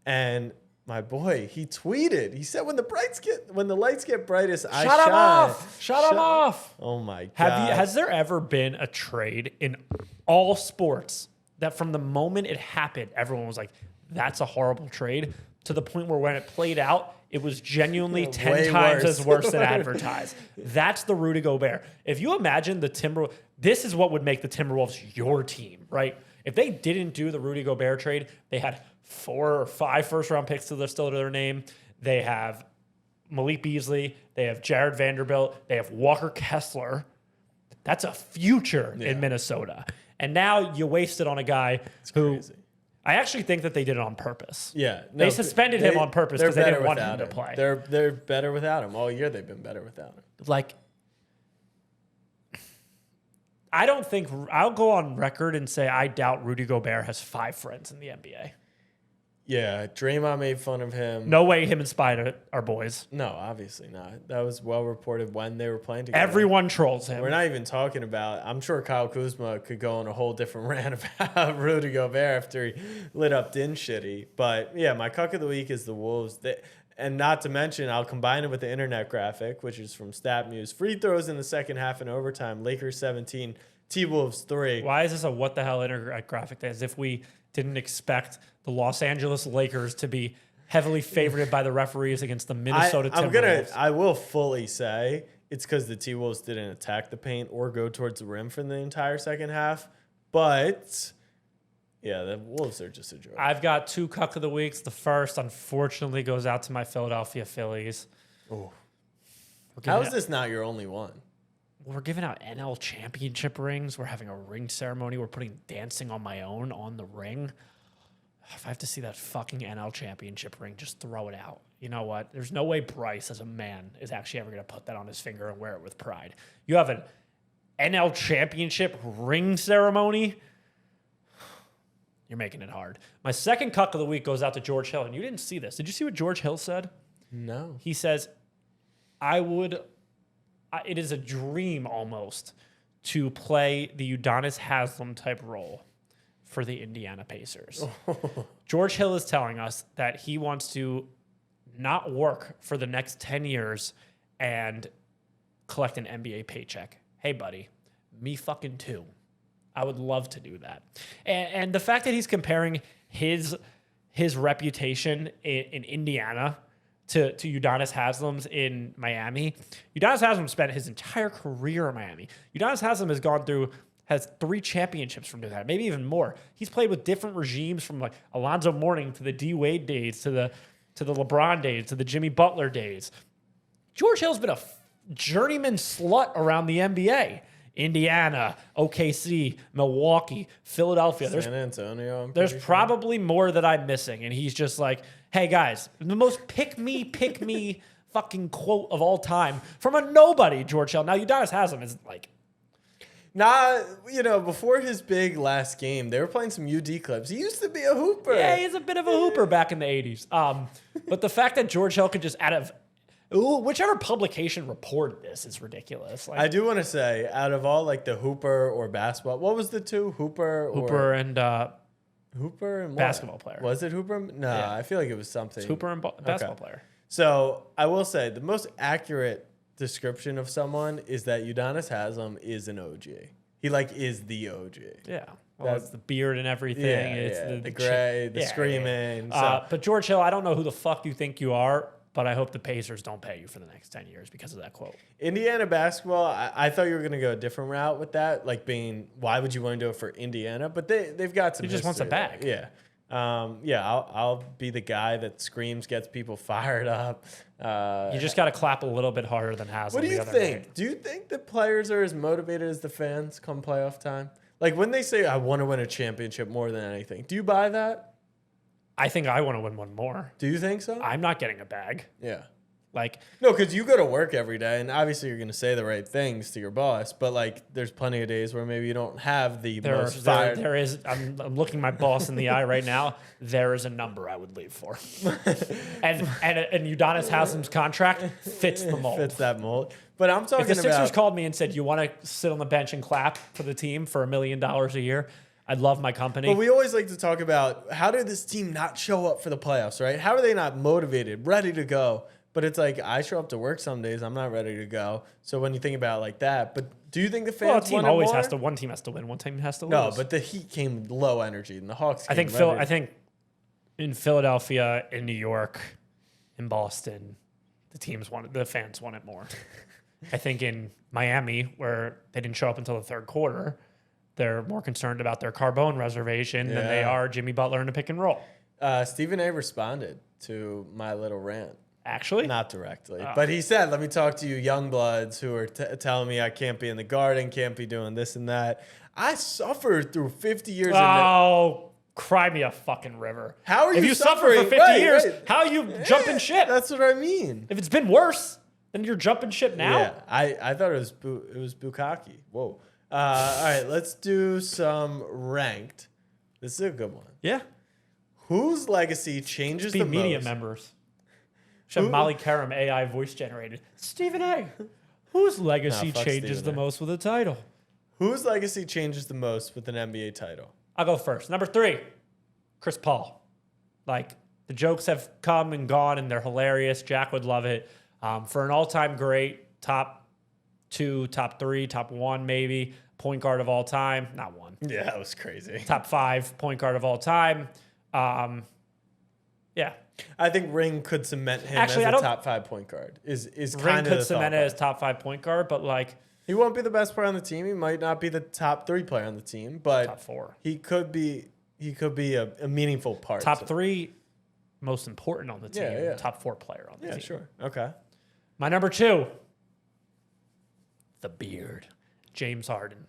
And my boy, he tweeted. He said, "When the lights get brightest, I shine." Shut him off! Shut him off! Oh my god! Has there ever been a trade in all sports that from the moment it happened, everyone was like, "That's a horrible trade," to the point where when it played out, it was genuinely 10 Way times worse. as worse than advertised. That's the Rudy Gobert. If you imagine the Timberwolves, this is what would make the Timberwolves your team, right? If they didn't do the Rudy Gobert trade, they had 4 or 5 first-round picks still to their name. They have Malik Beasley. They have Jared Vanderbilt. They have Walker Kessler. That's a future in Minnesota. And now you waste it on a guy who crazy. I actually think that they did it on purpose. Yeah, They suspended him on purpose because they didn't want him to play. They're better without him. All year they've been better without him. Like, I don't think I'll go on record and say I doubt Rudy Gobert has 5 friends in the NBA. Yeah, Draymond made fun of him. No way him and Spider are boys. No, obviously not. That was well reported when they were playing together. Everyone trolls him. We're not even talking about. I'm sure Kyle Kuzma could go on a whole different rant about Rudy Gobert after he lit up Din Shitty. But yeah, my cuck of the week is the Wolves. And not to mention, I'll combine it with the internet graphic, which is from StatMuse. Free throws in the second half and overtime. Lakers 17, T-Wolves 3. Why is this a what the hell internet graphic? As if we didn't expect the Los Angeles Lakers to be heavily favored by the referees against the Minnesota Timberwolves. I will fully say it's because the T-Wolves didn't attack the paint or go towards the rim for the entire second half. But yeah, the Wolves are just a joke. I've got 2 cuck of the weeks. The first, unfortunately, goes out to my Philadelphia Phillies. Oh, how is this not your only one? We're giving out NL championship rings. We're having a ring ceremony. We're putting Dancing on My Own on the ring. If I have to see that fucking NL championship ring, just throw it out. You know what? There's no way Bryce, as a man, is actually ever going to put that on his finger and wear it with pride. You have an NL championship ring ceremony? You're making it hard. My second cuck of the week goes out to George Hill, and you didn't see this. Did you see what George Hill said? No. He says, it is a dream almost to play the Udonis Haslem type role for the Indiana Pacers. George Hill is telling us that he wants to not work for the next 10 years and collect an NBA paycheck. Hey, buddy, me fucking too. I would love to do that. And the fact that he's comparing his reputation in Indiana to Udonis Haslem's in Miami. Udonis Haslem spent his entire career in Miami. Udonis Haslem has 3 championships from doing that, maybe even more. He's played with different regimes from like Alonzo Mourning to the D Wade days to the LeBron days to the Jimmy Butler days. George Hill's been a journeyman slut around the NBA. Indiana, OKC, Milwaukee, Philadelphia. San Antonio. There's probably more that I'm missing. And he's just like, hey, guys, the most pick me fucking quote of all time from a nobody, George Hill. Now, Udonis Haslem is like... Before his big last game, they were playing some UD clips. He used to be a hooper. Yeah, he's a bit of a hooper back in the 80s. But the fact that George Hill could just whichever publication reported this is ridiculous. I do want to say, out of all like the hooper or basketball, what was the two? Hooper and what? Basketball player. Was it Hooper? No, yeah. I feel like it was something. It's Hooper and basketball player. So I will say the most accurate description of someone is that Udonis Haslem is an OG. He is the OG. Yeah. Well, it's the beard and everything. Yeah, it's the gray, the screaming. Yeah. But George Hill, I don't know who the fuck you think you are, but I hope the Pacers don't pay you for the next 10 years because of that quote. Indiana basketball, I thought you were going to go a different route with that, why would you want to do it for Indiana? But they've got some. He just wants a bag. Yeah. I'll be the guy that screams, gets people fired up. You just got to clap a little bit harder than Haslem. What do you think? Night. Do you think the players are as motivated as the fans come playoff time? Like when they say, I want to win a championship more than anything, do you buy that? I think I want to win one more. Do you think so? I'm not getting a bag. Yeah. No, because you go to work every day, and obviously you're going to say the right things to your boss, but there's plenty of days where maybe you don't have the most fired. There is. I'm looking my boss in the eye right now. There is a number I would leave for, and Udonis Haslem's contract fits the mold. Fits that mold. But I'm talking about if the Sixers called me and said, "You want to sit on the bench and clap for the team for $1 million a year?" I'd love my company. But we always like to talk about how did this team not show up for the playoffs, right? How are they not motivated, ready to go? But it's I show up to work some days, I'm not ready to go. So when you think about it like that, but do you think the fans one team has to win, one team has to lose. No, but the Heat came low energy and the Hawks came I think in Philadelphia, in New York, in Boston, the fans want it more. I think in Miami, where they didn't show up until the third quarter, they're more concerned about their Carbone reservation than they are Jimmy Butler in a pick and roll. Stephen A. responded to my little rant. Actually? Not directly. But he said, let me talk to you young bloods who are telling me I can't be in the Garden, can't be doing this and that. I suffered through 50 years. Cry me a fucking river. How are you If you suffering? suffer for 50 years, how are you jumping ship? That's what I mean. If it's been worse, then you're jumping ship now? Yeah, I thought it was Bukkake. Whoa. All right, let's do some ranked. This is a good one. Yeah. Whose legacy changes Be the media most? members. Should have Molly Karam AI voice generated. Stephen A. Whose legacy fuck changes Stephen the A. most with a title? Whose legacy changes the most with an NBA title? I'll go first. Number 3, Chris Paul. Like, the jokes have come and gone, and they're hilarious. Jack would love it. For an all-time great, top 2, top 3, top 1 maybe, point guard of all time. Not 1. Yeah, that was crazy. Top 5 point guard of all time. Yeah. I think Ring could cement him Actually, as a top 5 point guard. Is Ring kind of could the cement thought it as top 5 point guard, but like He won't be the best player on the team. He might not be the top 3 player on the team, but top 4. he could be a meaningful part. Top 3 most important on the team. Yeah. Top 4 player on the team. Yeah, sure. Okay. My number 2, the beard, James Harden.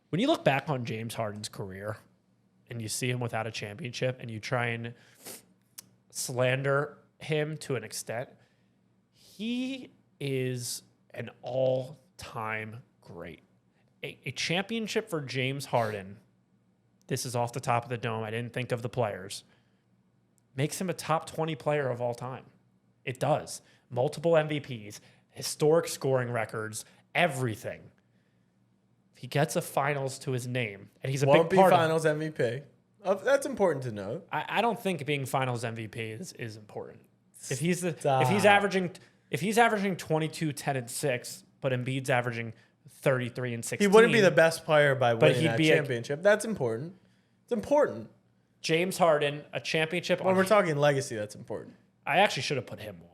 When you look back on James Harden's career and you see him without a championship and you try and slander him to an extent, he is an all-time great. A championship for James Harden, this is off the top of the dome, I didn't think of the players, makes him a top 20 player of all time. It does. Multiple MVPs, historic scoring records, everything. He gets a finals to his name, and he's a Won't big be part finals MVP. That's important to note. I don't think being finals MVP is important. If he's Stop. if he's averaging 22, 10, and 6, but Embiid's averaging 33 and 16. He wouldn't be the best player by winning he'd that be championship. That's important. It's important. James Harden, a championship. When we're talking legacy, that's important. I actually should have put him 1.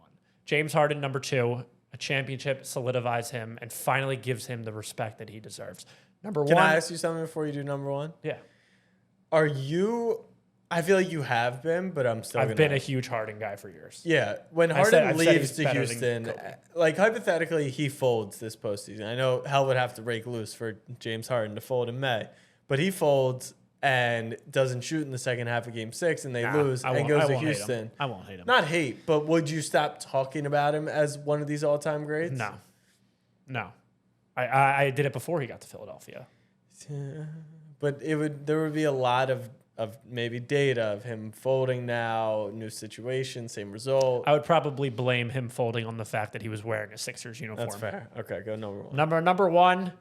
James Harden, number 2, a championship solidifies him and finally gives him the respect that he deserves. Number 1. Can I ask you something before you do number 1? Yeah. Are you? I feel like you have been, but I'm still. I've been a huge Harden guy for years. Yeah, when I've Harden said leaves he's to better than Houston, Kobe. like hypothetically, he folds this postseason. I know hell would have to break loose for James Harden to fold in May, but he folds and doesn't shoot in the second half of Game 6, and they lose and goes to Houston. I won't hate him. Not hate, but would you stop talking about him as one of these all-time greats? No. I did it before he got to Philadelphia. But there would be a lot of maybe data of him folding now, new situation, same result. I would probably blame him folding on the fact that he was wearing a Sixers uniform. That's fair. Okay, go number 1. Number 1,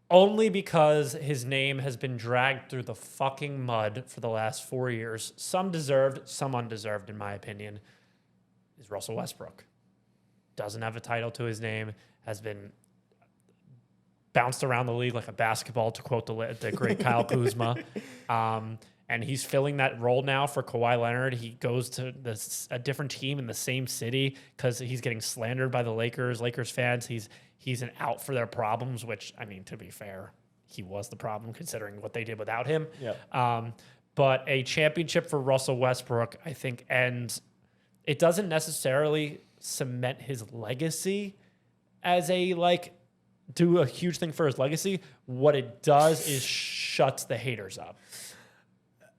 only because his name has been dragged through the fucking mud for the last 4 years. Some deserved, some undeserved, in my opinion, is Russell Westbrook. Doesn't have a title to his name, has been bounced around the league like a basketball, to quote the great Kyle Kuzma. And he's filling that role now for Kawhi Leonard. He goes to a different team in the same city because he's getting slandered by the Lakers fans. He's an out for their problems, which, I mean, to be fair, he was the problem considering what they did without him. Yep. But a championship for Russell Westbrook, I think, ends. It doesn't necessarily cement his legacy as do a huge thing for his legacy. What it does is shuts the haters up.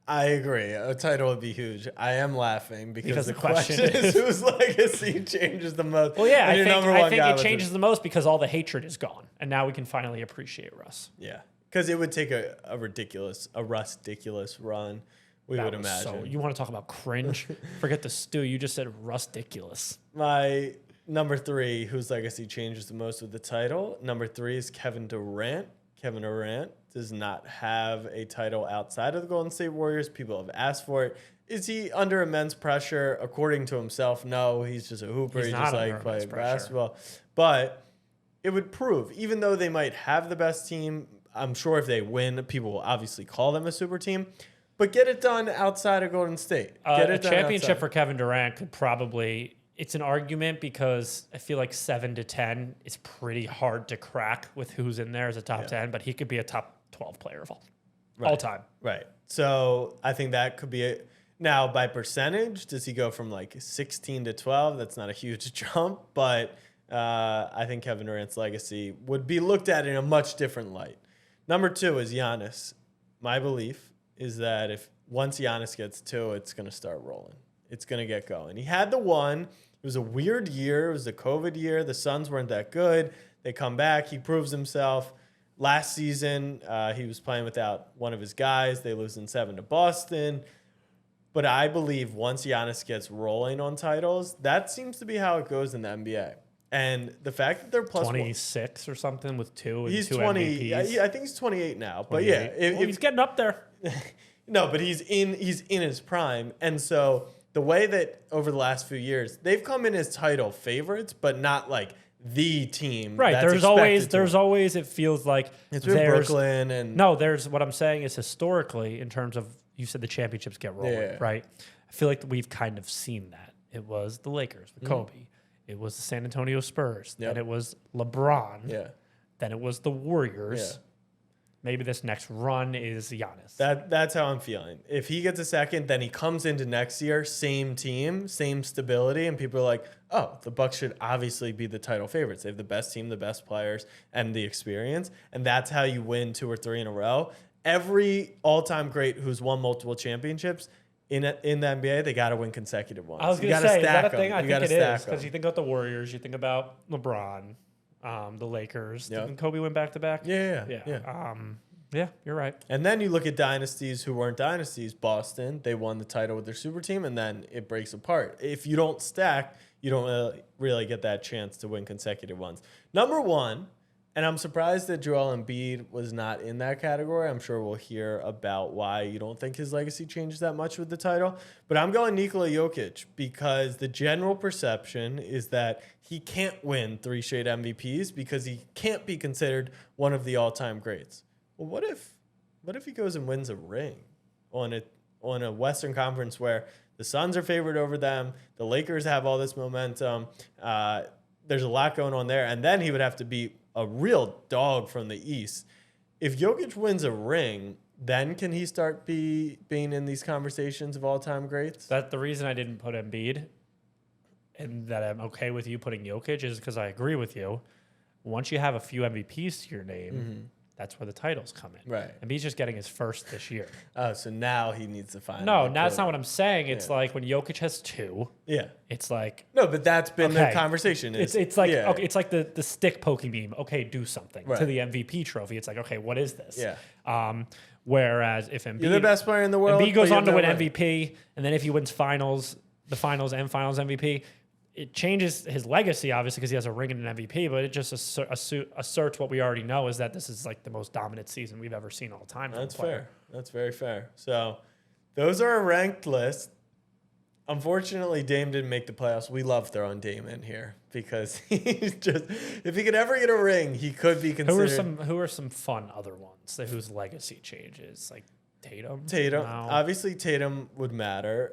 I agree. A title would be huge. I am laughing because the question is whose legacy changes the most. Well, yeah, And I think it changes the most because all the hatred is gone, and now we can finally appreciate Russ. Yeah, because it would take a Russ-diculous run. We would imagine. So you want to talk about cringe? Forget the stew. You just said Russ-diculous. My number 3, whose legacy changes the most with the title. Number 3 is Kevin Durant. Kevin Durant does not have a title outside of the Golden State Warriors. People have asked for it. Is he under immense pressure? According to himself, no. He's just a hooper. He's just playing basketball. But it would prove, even though they might have the best team, I'm sure if they win, people will obviously call them a super team. But get it done outside of Golden State. A championship for Kevin Durant could probably... It's an argument because I feel like 7 to 10 is pretty hard to crack with who's in there as a top 10, but he could be a top 12 player of all time. Right. So I think that could be it. Now, by percentage, does he go from 16 to 12? That's not a huge jump, but I think Kevin Durant's legacy would be looked at in a much different light. Number 2 is Giannis. My belief is that once Giannis gets 2, it's going to start rolling. It's going to get going. He had the 1. It was a weird year. It was the COVID year. The Suns weren't that good. They come back. He proves himself. Last season, he was playing without one of his guys. They lose in 7 to Boston. But I believe once Giannis gets rolling on titles, that seems to be how it goes in the NBA. And the fact that they're plus 26 or something with two and he's two 20. MVPs. I think he's 28 now. But yeah, Well, he's getting up there. no, but he's in his prime. And so the way that over the last few years, they've come in as title favorites, but not like the team. Right. That's There's always it feels like it's been Brooklyn and no, there's what I'm saying is historically in terms of you said the championships get rolling, right? I feel like we've kind of seen that. It was the Lakers with Kobe. It was the San Antonio Spurs. Then it was LeBron. Yeah. Then it was the Warriors. Yeah. Maybe this next run is Giannis. That's how I'm feeling. If he gets a second, then he comes into next year, same team, same stability, and people are like, oh, the Bucks should obviously be the title favorites. They have the best team, the best players, and the experience. And that's how you win 2 or 3 in a row. Every all-time great who's won multiple championships in the NBA, they got to win consecutive ones. I was going to say, is that a thing? I think it is. Because you think about the Warriors, you think about LeBron, the Lakers. Yep. Didn't Kobe win back-to-back? Yeah. Yeah, you're right. And then you look at dynasties who weren't dynasties. Boston, they won the title with their super team, and then it breaks apart. If you don't stack, you don't really get that chance to win consecutive ones. Number 1, and I'm surprised that Joel Embiid was not in that category. I'm sure we'll hear about why you don't think his legacy changes that much with the title. But I'm going Nikola Jokic because the general perception is that he can't win 3 straight MVPs because he can't be considered one of the all-time greats. Well, what if he goes and wins a ring on a Western Conference where the Suns are favored over them, the Lakers have all this momentum, there's a lot going on there, and then he would have to beat a real dog from the East. If Jokic wins a ring, then can he start being in these conversations of all-time greats? That's the reason I didn't put Embiid and that I'm okay with you putting Jokic is because I agree with you. Once you have a few MVPs to your name, that's where the titles come in. Right. Embiid's just getting his first this year. Oh, so now he needs to find. No, that's not what I'm saying. It's like when Jokic has 2. Yeah. It's like no, but that's been the conversation. It's like okay, it's like the stick poking meme. Okay, do something to the MVP trophy. It's like okay, what is this? Yeah. Whereas if Embiid, you're the best player in the world, Embiid goes on to win MVP, and then if he wins the finals and finals MVP, it changes his legacy, obviously, because he has a ring and an MVP, but it just asserts what we already know is that this is like the most dominant season we've ever seen all time. That's fair. That's very fair. So those are a ranked list. Unfortunately, Dame didn't make the playoffs. We love throwing Dame in here because he's just, if he could ever get a ring, he could be considered. Who are some fun other ones whose legacy changes? Like Tatum? Tatum. No. Obviously, Tatum would matter.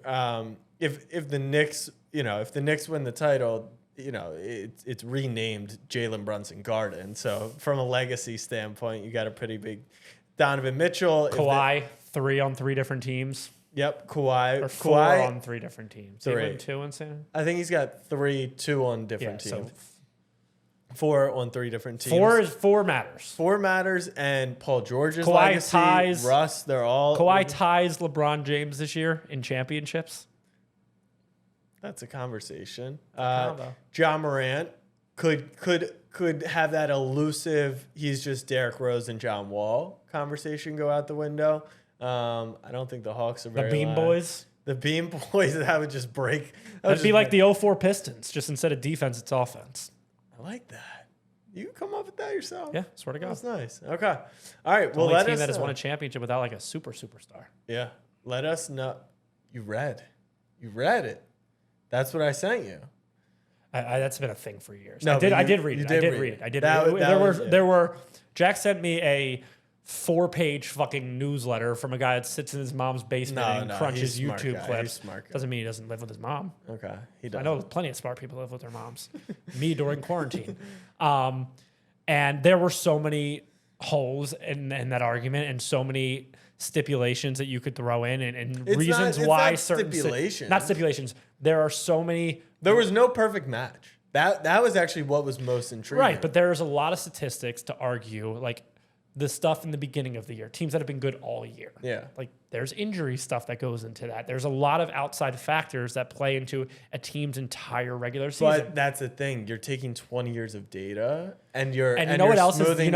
If the Knicks, if the Knicks win the title, it's renamed Jalen Brunson Garden. So from a legacy standpoint, you got a pretty big Donovan Mitchell. Kawhi, 3 on 3 different teams. Yep, Kawhi. Or 4 on 3 different teams. 3. Even 2 in San. I think he's got 2 on different teams. So 4 on 3 different teams. 4 matters. 4 matters, and Paul George's Kawhi legacy, ties Russ, they're all. Kawhi ties LeBron James this year in championships. That's a conversation. Combo. John Morant could have that elusive, he's just Derrick Rose and John Wall conversation go out the window. I don't think the Hawks are very The Beam Boys. The Beam Boys, that would just break. That'd be like the 04 Pistons. Just instead of defense, it's offense. I like that. You come up with that yourself? Yeah, swear to God. That's nice. Okay. All right. Well, only let team us that has know. won a championship without like a superstar. Yeah. Let us know. You read it. That's what I sent you. That's been a thing for years. No, I did read it. There were. Jack sent me a 4-page fucking newsletter from a guy that sits in his mom's basement and crunches YouTube clips. Doesn't mean he doesn't live with his mom. Okay, he does. I know plenty of smart people live with their moms. Me during quarantine, and there were so many holes in that argument and so many stipulations that you could throw in and reasons why certain stipulations. Not stipulations. There are so many. There was no perfect match. That was actually what was most intriguing. Right, but there's a lot of statistics to argue. Like the stuff in the beginning of the year, teams that have been good all year. Yeah. Like there's injury stuff that goes into that. There's a lot of outside factors that play into a team's entire regular season. But that's the thing. You're taking 20 years of data and you're and you know what else is smoothing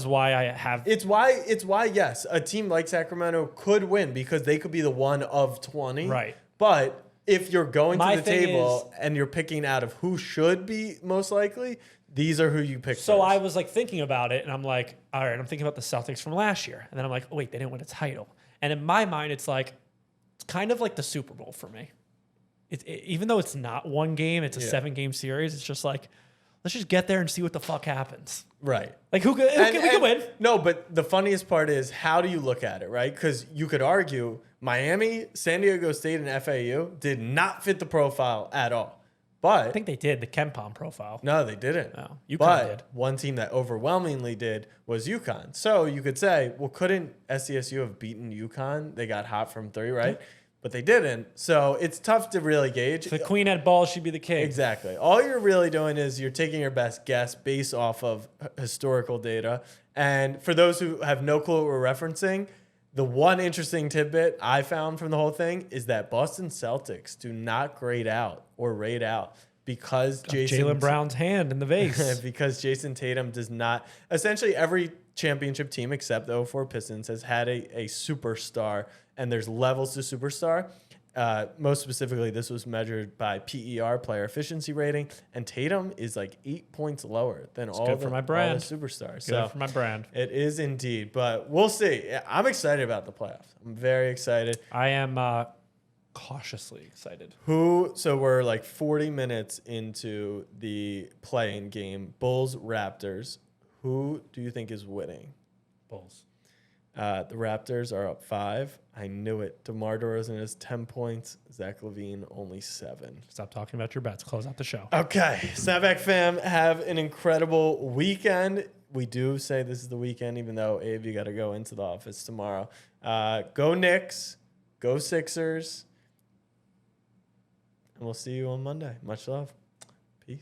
why I have It's why yes, a team like Sacramento could win because they could be the one of 20. Right. But if you're going My to the thing table and you're picking out of who should be most likely, these are who you pick So first. I was like thinking about it, and I'm like, all right, I'm thinking about the Celtics from last year, and then I'm like, oh wait, they didn't win a title. And in my mind, it's kind of like the Super Bowl for me. Even though it's not one game, it's a 7-game series. It's just like, let's just get there and see what the fuck happens. Right. Like we can win. No, but the funniest part is how do you look at it, right? Because you could argue Miami, San Diego State, and FAU did not fit the profile at all. But I think they did the KenPom profile. no, they didn't. No, UConn but did. one team that overwhelmingly did was UConn. So you could say, well, couldn't SDSU have beaten UConn? They got hot from 3, right? But they didn't. So it's tough to really gauge. If the queen had balls, she'd be the king. Exactly. All you're really doing is you're taking your best guess based off of historical data. And for those who have no clue what we're referencing, the one interesting tidbit I found from the whole thing is that Boston Celtics do not grade out or rate out because Jaylen Brown's hand in the vase. because Jason Tatum does not. Essentially, every championship team except the 04 Pistons has had a superstar, and there's levels to superstar. Most specifically, this was measured by PER, player efficiency rating, and Tatum is like 8 points lower than all the superstars. Good for my brand. It is indeed, but we'll see. I'm excited about the playoffs. I'm very excited. I am cautiously excited. So we're like 40 minutes into the playing game. Bulls, Raptors. Who do you think is winning? Bulls. The Raptors are up 5. I knew it. DeMar DeRozan has 10 points. Zach LaVine only 7. Stop talking about your bets. Close out the show. Okay. Snapback fam, have an incredible weekend. We do say this is the weekend, even though, Abe, you got to go into the office tomorrow. Go Knicks. Go Sixers. And we'll see you on Monday. Much love.